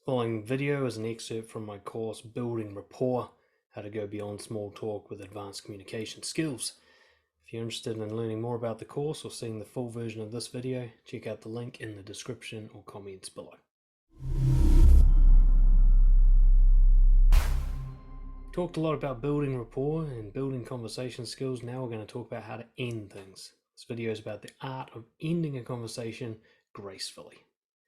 Following video is an excerpt from my course Building Rapport, How to Go Beyond Small Talk with Advanced Communication Skills. If you're interested in learning more about the course or seeing the full version of this video, check out the link in the description or comments below. Talked a lot about building rapport and building conversation skills. Now we're going to talk about how to end things. This video is about the art of ending a conversation gracefully.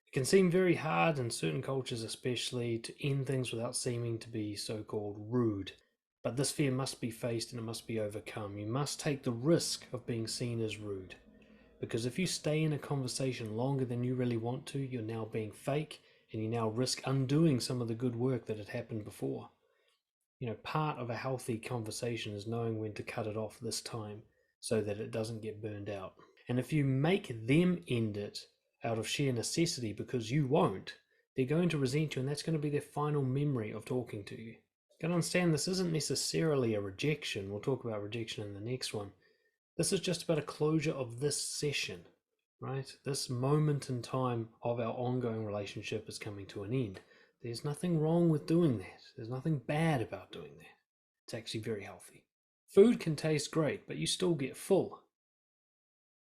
It can seem very hard in certain cultures especially to end things without seeming to be so-called rude. But this fear must be faced and it must be overcome. You must take the risk of being seen as rude. Because if you stay in a conversation longer than you really want to, you're now being fake and you now risk undoing some of the good work that had happened before. Part of a healthy conversation is knowing when to cut it off this time so that it doesn't get burned out. And if you make them end it out of sheer necessity because you won't, they're going to resent you and that's going to be their final memory of talking to you. You got to understand this isn't necessarily a rejection. We'll talk about rejection in the next one. This is just about a closure of this session, right? This moment in time of our ongoing relationship is coming to an end. There's nothing wrong with doing that. There's nothing bad about doing that. It's actually very healthy. Food can taste great, but you still get full.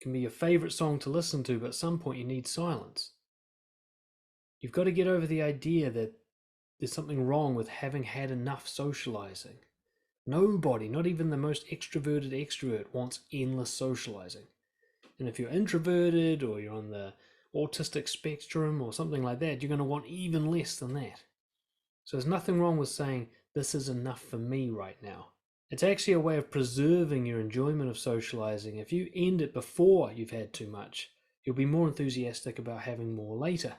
It can be your favorite song to listen to, but at some point you need silence. You've got to get over the idea that there's something wrong with having had enough socializing. Nobody, not even the most extroverted extrovert, wants endless socializing. And if you're introverted or you're on the autistic spectrum or something like that, you're going to want even less than that. So there's nothing wrong with saying, this is enough for me right now. It's actually a way of preserving your enjoyment of socializing. If you end it before you've had too much, you'll be more enthusiastic about having more later.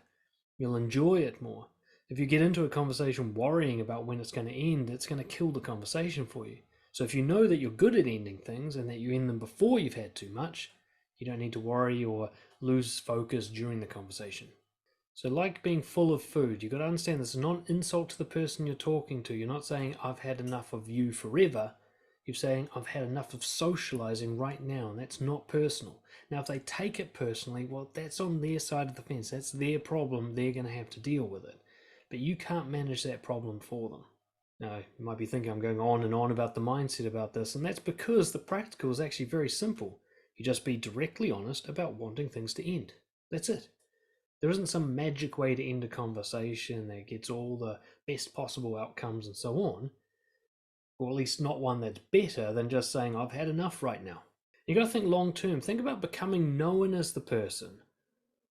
You'll enjoy it more. If you get into a conversation worrying about when it's going to end, it's going to kill the conversation for you. So if you know that you're good at ending things and that you end them before you've had too much, you don't need to worry or lose focus during the conversation. So like being full of food, you've got to understand this is not an insult to the person you're talking to. You're not saying, I've had enough of you forever. You're saying, I've had enough of socializing right now, and that's not personal. Now, if they take it personally, well, that's on their side of the fence. That's their problem. They're going to have to deal with it. But you can't manage that problem for them. Now, you might be thinking I'm going on and on about the mindset about this, and that's because the practical is actually very simple. You just be directly honest about wanting things to end. That's it. There isn't some magic way to end a conversation that gets all the best possible outcomes and so on, or at least not one that's better than just saying, I've had enough right now. You got to think long term. Think about becoming known as the person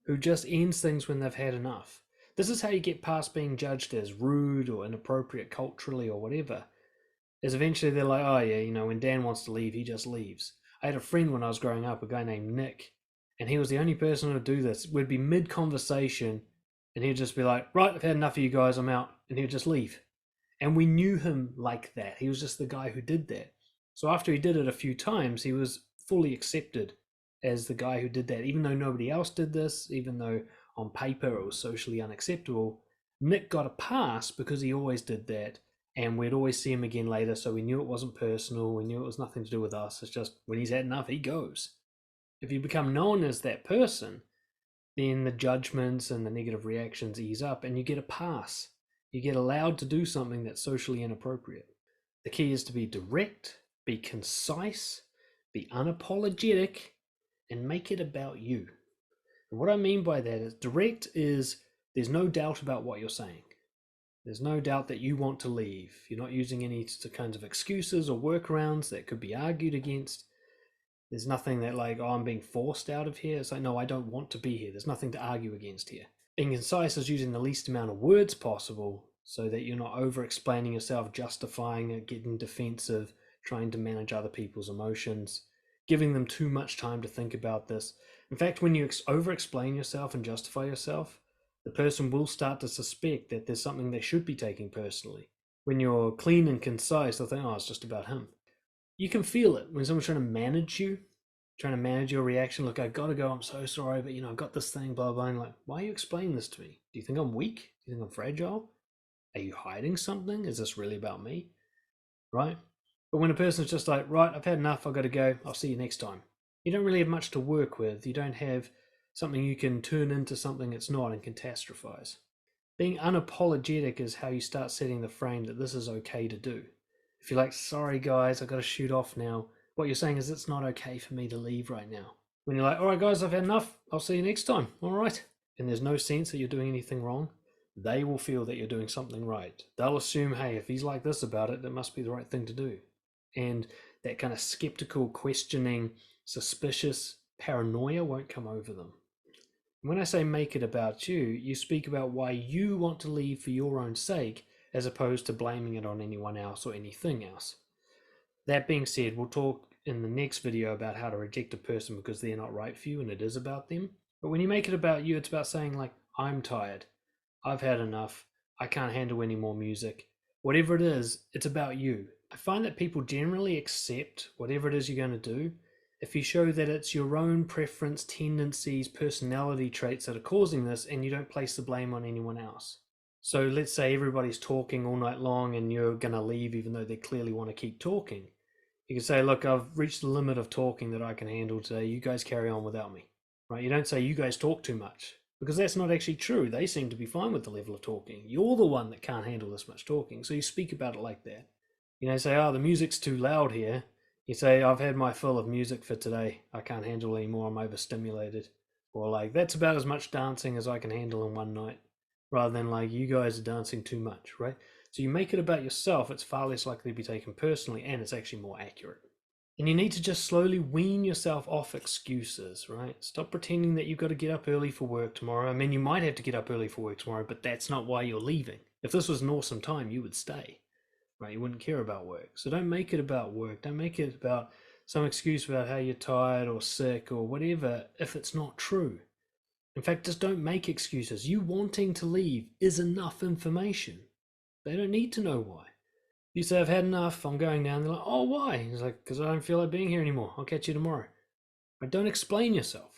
who just ends things when they've had enough. This is how you get past being judged as rude or inappropriate culturally or whatever. Is eventually they're like, oh yeah, when Dan wants to leave, he just leaves. I had a friend when I was growing up, a guy named Nick, and he was the only person who would do this. We'd be mid-conversation, and he'd just be like, right, I've had enough of you guys, I'm out, and he'd just leave. And we knew him like that. He was just the guy who did that. So after he did it a few times, he was fully accepted as the guy who did that. Even though nobody else did this, even though on paper it was socially unacceptable, Nick got a pass because he always did that. And we'd always see him again later, so we knew it wasn't personal. We knew it was nothing to do with us. It's just when he's had enough, he goes. If you become known as that person, then the judgments and the negative reactions ease up and you get a pass. You get allowed to do something that's socially inappropriate. The key is to be direct, be concise, be unapologetic, and make it about you. And what I mean by that is direct is there's no doubt about what you're saying. There's no doubt that you want to leave. You're not using any kinds of excuses or workarounds that could be argued against. There's nothing that like, oh, I'm being forced out of here. It's like, no, I don't want to be here. There's nothing to argue against here. Being concise is using the least amount of words possible so that you're not over-explaining yourself, justifying it, getting defensive, trying to manage other people's emotions, giving them too much time to think about this. In fact, when you over-explain yourself and justify yourself, the person will start to suspect that there's something they should be taking personally. When you're clean and concise, they'll think, oh, it's just about him. You can feel it when someone's trying to manage you, trying to manage your reaction. Look, I've got to go, I'm so sorry, but I've got this thing, blah, blah. And like, why are you explaining this to me? Do you think I'm weak? Do you think I'm fragile? Are you hiding something? Is this really about me? Right? But when a person's just like, right, I've had enough, I've got to go, I'll see you next time. You don't really have much to work with. You don't have something you can turn into something it's not and catastrophize. Being unapologetic is how you start setting the frame that this is okay to do. If you're like, sorry guys, I've got to shoot off now, what you're saying is it's not okay for me to leave right now. When you're like, all right guys, I've had enough, I'll see you next time, all right? And there's no sense that you're doing anything wrong, they will feel that you're doing something right. They'll assume, hey, if he's like this about it, it must be the right thing to do. And that kind of skeptical, questioning, suspicious paranoia won't come over them. When I say make it about you, you speak about why you want to leave for your own sake, as opposed to blaming it on anyone else or anything else. That being said, we'll talk in the next video about how to reject a person because they're not right for you and it is about them. But when you make it about you, it's about saying like, I'm tired, I've had enough, I can't handle any more music. Whatever it is, it's about you. I find that people generally accept whatever it is you're going to do if you show that it's your own preference, tendencies, personality traits that are causing this, and you don't place the blame on anyone else. So let's say everybody's talking all night long and you're going to leave even though they clearly want to keep talking. You can say, look, I've reached the limit of talking that I can handle today. You guys carry on without me. Right? You don't say you guys talk too much, because that's not actually true. They seem to be fine with the level of talking. You're the one that can't handle this much talking. So you speak about it like that. You know, say, oh, the music's too loud here. You say, I've had my fill of music for today. I can't handle anymore. I'm overstimulated. Or like, that's about as much dancing as I can handle in one night. Rather than like, you guys are dancing too much, right? So you make it about yourself. It's far less likely to be taken personally, and it's actually more accurate. And you need to just slowly wean yourself off excuses, right? Stop pretending that you've got to get up early for work tomorrow. I mean, you might have to get up early for work tomorrow, but that's not why you're leaving. If this was an awesome time, you would stay. Right? You wouldn't care about work. So don't make it about work. Don't make it about some excuse about how you're tired or sick or whatever if it's not true. In fact, just don't make excuses. You wanting to leave is enough information. They don't need to know why. You say, I've had enough, I'm going now. And they're like, oh, why? He's like, because I don't feel like being here anymore. I'll catch you tomorrow. But don't explain yourself.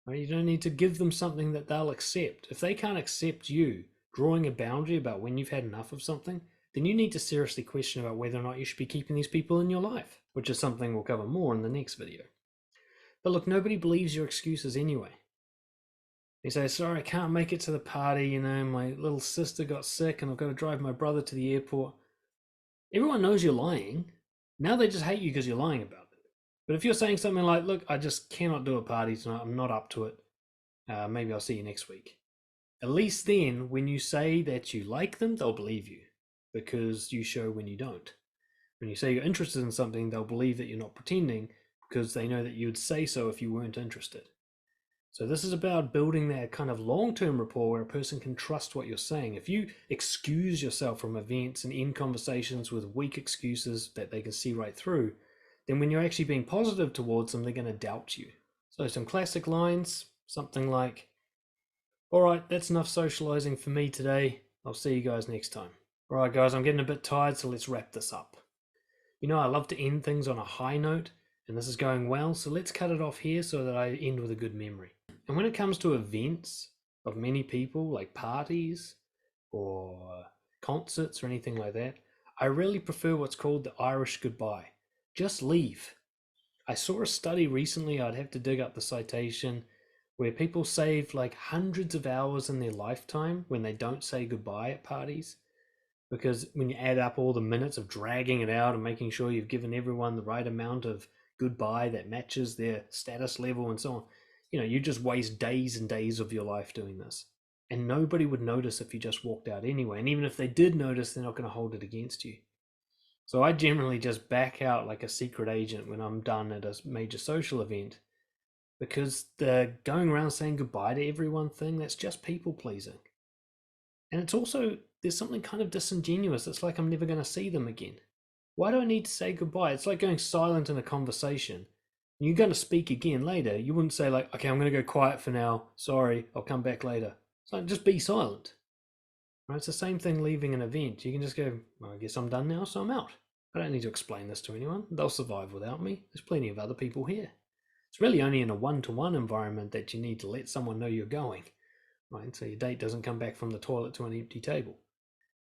Right? You don't need to give them something that they'll accept. If they can't accept you drawing a boundary about when you've had enough of something, then you need to seriously question about whether or not you should be keeping these people in your life, which is something we'll cover more in the next video. But look, nobody believes your excuses anyway. You say, sorry, I can't make it to the party, you know, my little sister got sick and I've got to drive my brother to the airport. Everyone knows you're lying. Now they just hate you because you're lying about it. But if you're saying something like, look, I just cannot do a party tonight, I'm not up to it, maybe I'll see you next week. At least then, when you say that you like them, they'll believe you, because you show when you don't. When you say you're interested in something, they'll believe that you're not pretending, because they know that you would say so if you weren't interested. So this is about building that kind of long-term rapport where a person can trust what you're saying. If you excuse yourself from events and end conversations with weak excuses that they can see right through, then when you're actually being positive towards them, they're going to doubt you. So some classic lines, something like, all right, that's enough socializing for me today. I'll see you guys next time. All right, guys, I'm getting a bit tired, so let's wrap this up. You know, I love to end things on a high note, and this is going well, so let's cut it off here so that I end with a good memory. And when it comes to events of many people, like parties or concerts or anything like that, I really prefer what's called the Irish goodbye. Just leave. I saw a study recently, I'd have to dig up the citation, where people save like hundreds of hours in their lifetime when they don't say goodbye at parties. Because when you add up all the minutes of dragging it out and making sure you've given everyone the right amount of goodbye that matches their status level and so on, you know, you just waste days and days of your life doing this. And nobody would notice if you just walked out anyway. And even if they did notice, they're not going to hold it against you. So I generally just back out like a secret agent when I'm done at a major social event, because the going around saying goodbye to everyone thing, that's just people pleasing. And it's also, there's something kind of disingenuous. It's like I'm never going to see them again. Why do I need to say goodbye? It's like going silent in a conversation. You're going to speak again later. You wouldn't say like, okay, I'm going to go quiet for now. Sorry, I'll come back later. It's like, just be silent. Right? It's the same thing leaving an event. You can just go, well, I guess I'm done now, so I'm out. I don't need to explain this to anyone. They'll survive without me. There's plenty of other people here. It's really only in a one-to-one environment that you need to let someone know you're going. Right? So your date doesn't come back from the toilet to an empty table.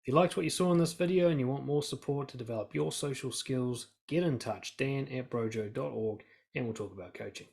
If you liked what you saw in this video and you want more support to develop your social skills, get in touch, dan@brojo.org, and we'll talk about coaching.